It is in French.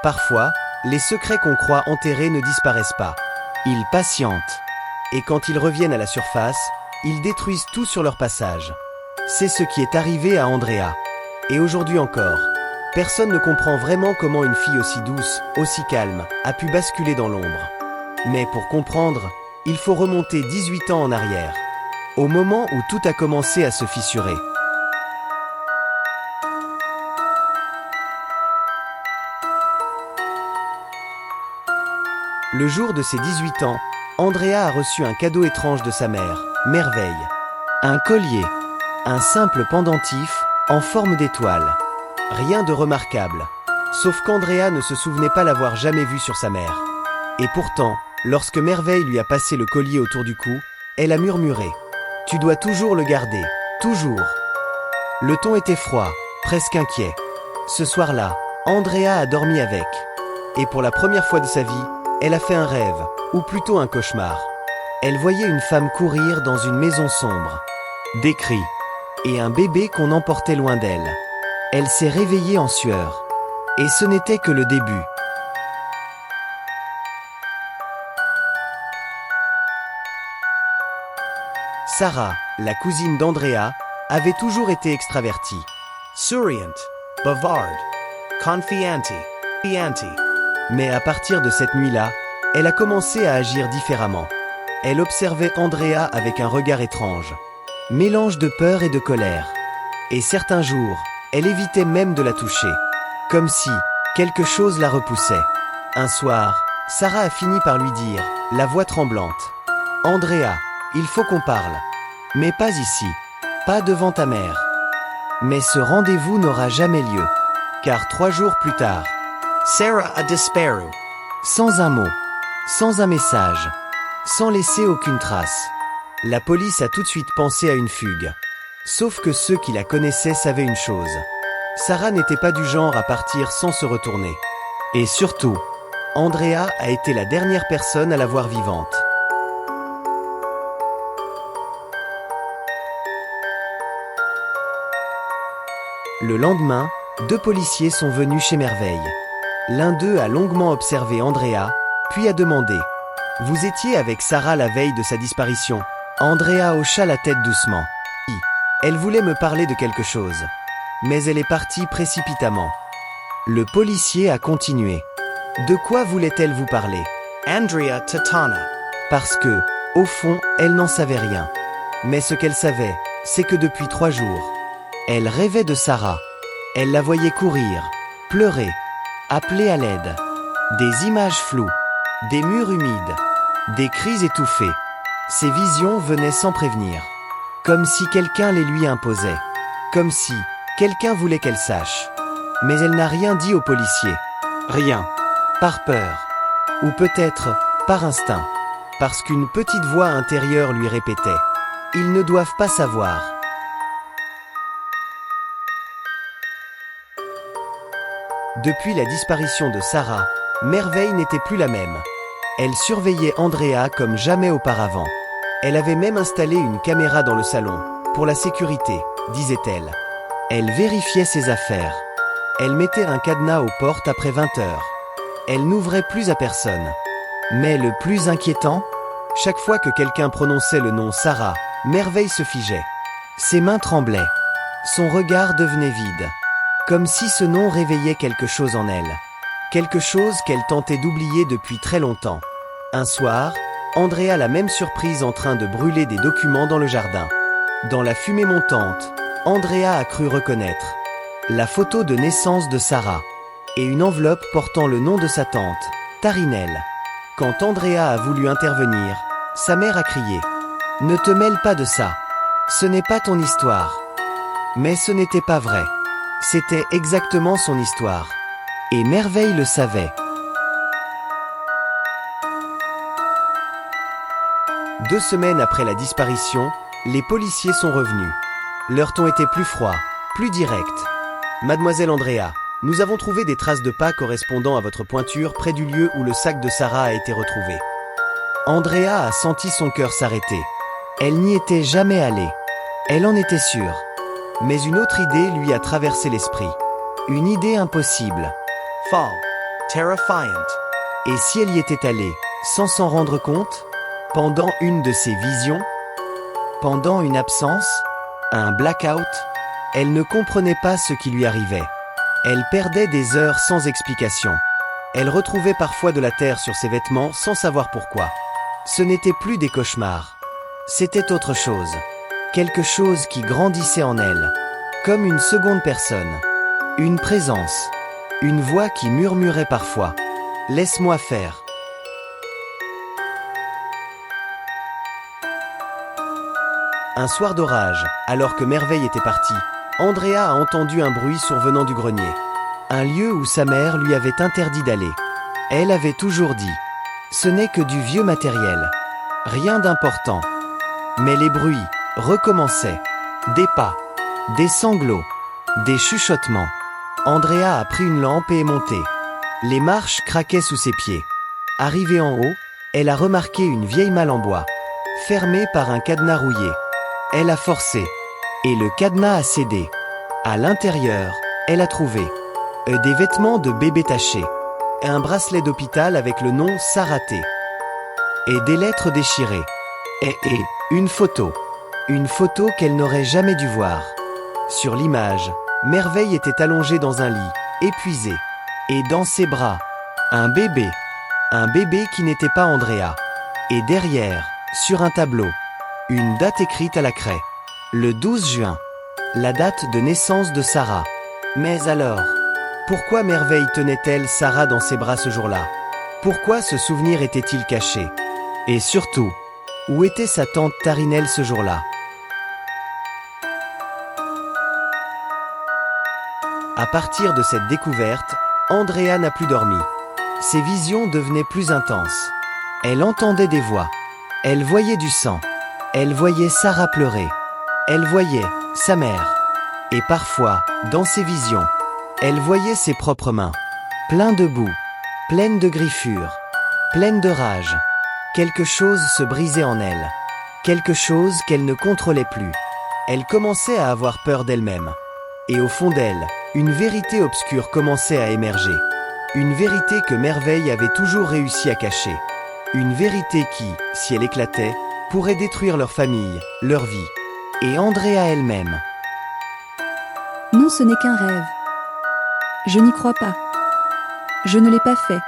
Parfois, les secrets qu'on croit enterrés ne disparaissent pas. Ils patientent. Et quand ils reviennent à la surface, ils détruisent tout sur leur passage. C'est ce qui est arrivé à Andrea. Et aujourd'hui encore. Personne ne comprend vraiment comment une fille aussi douce, aussi calme, a pu basculer dans l'ombre. Mais pour comprendre, il faut remonter 18 ans en arrière. Au moment où tout a commencé à se fissurer. Le jour de ses 18 ans, Andrea a reçu un cadeau étrange de sa mère, Merveille. Un collier. Un simple pendentif, en forme d'étoile. Rien de remarquable. Sauf qu'Andrea ne se souvenait pas l'avoir jamais vu sur sa mère. Et pourtant, lorsque Merveille lui a passé le collier autour du cou, elle a murmuré. « Tu dois toujours le garder, toujours !» Le ton était froid, presque inquiet. Ce soir-là, Andrea a dormi avec. Et pour la première fois de sa vie, elle a fait un rêve, ou plutôt un cauchemar. Elle voyait une femme courir dans une maison sombre. Des cris. Et un bébé qu'on emportait loin d'elle. Elle s'est réveillée en sueur. Et ce n'était que le début. Sarah, la cousine d'Andrea, avait toujours été extravertie. Souriante, bavarde, confiante. Mais à partir de cette nuit-là, elle a commencé à agir différemment. Elle observait Andrea avec un regard étrange. Mélange de peur et de colère. Et certains jours, elle évitait même de la toucher. Comme si quelque chose la repoussait. Un soir, Sarah a fini par lui dire, la voix tremblante. « Andrea, il faut qu'on parle. Mais pas ici. Pas devant ta mère. » Mais ce rendez-vous n'aura jamais lieu. Car 3 jours plus tard, Sarah a disparu. Sans un mot. Sans un message. Sans laisser aucune trace. La police a tout de suite pensé à une fugue. Sauf que ceux qui la connaissaient savaient une chose. Sarah n'était pas du genre à partir sans se retourner. Et surtout, Andrea a été la dernière personne à la voir vivante. Le lendemain, 2 policiers sont venus chez Merveille. L'un d'eux a longuement observé Andrea, puis a demandé « Vous étiez avec Sarah la veille de sa disparition ?» Andrea hocha la tête doucement. Elle voulait me parler de quelque chose. Mais elle est partie précipitamment. Le policier a continué. De quoi voulait-elle vous parler? Andrea Tatana. Parce que, au fond, elle n'en savait rien. Mais ce qu'elle savait, c'est que depuis 3 jours, elle rêvait de Sarah. Elle la voyait courir, pleurer, appeler à l'aide. Des images floues, des murs humides, des cris étouffés. Ces visions venaient sans prévenir. Comme si quelqu'un les lui imposait. Comme si quelqu'un voulait qu'elle sache. Mais elle n'a rien dit au policier. Rien. Par peur. Ou peut-être par instinct. Parce qu'une petite voix intérieure lui répétait. Ils ne doivent pas savoir. Depuis la disparition de Sarah, Merveille n'était plus la même. Elle surveillait Andrea comme jamais auparavant. Elle avait même installé une caméra dans le salon, pour la sécurité, disait-elle. Elle vérifiait ses affaires. Elle mettait un cadenas aux portes après 20 heures. Elle n'ouvrait plus à personne. Mais le plus inquiétant, chaque fois que quelqu'un prononçait le nom Sarah, Merveille se figeait. Ses mains tremblaient. Son regard devenait vide. Comme si ce nom réveillait quelque chose en elle. Quelque chose qu'elle tentait d'oublier depuis très longtemps. Un soir, Andrea l'a même surprise en train de brûler des documents dans le jardin. Dans la fumée montante, Andrea a cru reconnaître la photo de naissance de Sarah et une enveloppe portant le nom de sa tante, Tarinelle. Quand Andrea a voulu intervenir, sa mère a crié « Ne te mêle pas de ça. Ce n'est pas ton histoire. » Mais ce n'était pas vrai. C'était exactement son histoire. Et Merveille le savait. 2 semaines après la disparition, les policiers sont revenus. Leur ton était plus froid, plus direct. Mademoiselle Andrea, nous avons trouvé des traces de pas correspondant à votre pointure près du lieu où le sac de Sarah a été retrouvé. Andrea a senti son cœur s'arrêter. Elle n'y était jamais allée. Elle en était sûre. Mais une autre idée lui a traversé l'esprit. Une idée impossible. Fall. terrifiant. Et si elle y était allée, sans s'en rendre compte? Pendant une de ses visions? Pendant une absence? Un blackout? Elle ne comprenait pas ce qui lui arrivait. Elle perdait des heures sans explication. Elle retrouvait parfois de la terre sur ses vêtements sans savoir pourquoi. Ce n'était plus des cauchemars. C'était autre chose. Quelque chose qui grandissait en elle. Comme une seconde personne. Une présence. Une voix qui murmurait parfois. « Laisse-moi faire ». Un soir d'orage, alors que Merveille était partie, Andrea a entendu un bruit survenant du grenier. Un lieu où sa mère lui avait interdit d'aller. Elle avait toujours dit « Ce n'est que du vieux matériel. Rien d'important ». Mais les bruits recommençaient. Des pas, des sanglots, des chuchotements. Andrea a pris une lampe et est montée. Les marches craquaient sous ses pieds. Arrivée en haut, elle a remarqué une vieille malle en bois, fermée par un cadenas rouillé. Elle a forcé, et le cadenas a cédé. À l'intérieur, elle a trouvé des vêtements de bébé tachés, un bracelet d'hôpital avec le nom Saraté, et des lettres déchirées, et une photo. Une photo qu'elle n'aurait jamais dû voir. Sur l'image, Merveille était allongée dans un lit, épuisée, et dans ses bras, un bébé qui n'était pas Andrea. Et derrière, sur un tableau, une date écrite à la craie. Le 12 juin. La date de naissance de Sarah. Mais alors, pourquoi Merveille tenait-elle Sarah dans ses bras ce jour-là? Pourquoi ce souvenir était-il caché? Et surtout, où était sa tante Tarinelle ce jour-là? À partir de cette découverte, Andrea n'a plus dormi. Ses visions devenaient plus intenses. Elle entendait des voix. Elle voyait du sang. Elle voyait Sarah pleurer. Elle voyait sa mère. Et parfois, dans ses visions, elle voyait ses propres mains, pleines de boue, pleines de griffures, pleines de rage. Quelque chose se brisait en elle. Quelque chose qu'elle ne contrôlait plus. Elle commençait à avoir peur d'elle-même. Et au fond d'elle, une vérité obscure commençait à émerger. Une vérité que Merveille avait toujours réussi à cacher. Une vérité qui, si elle éclatait, pourrait détruire leur famille, leur vie. Et Andrea elle-même. Non, ce n'est qu'un rêve. Je n'y crois pas. Je ne l'ai pas fait.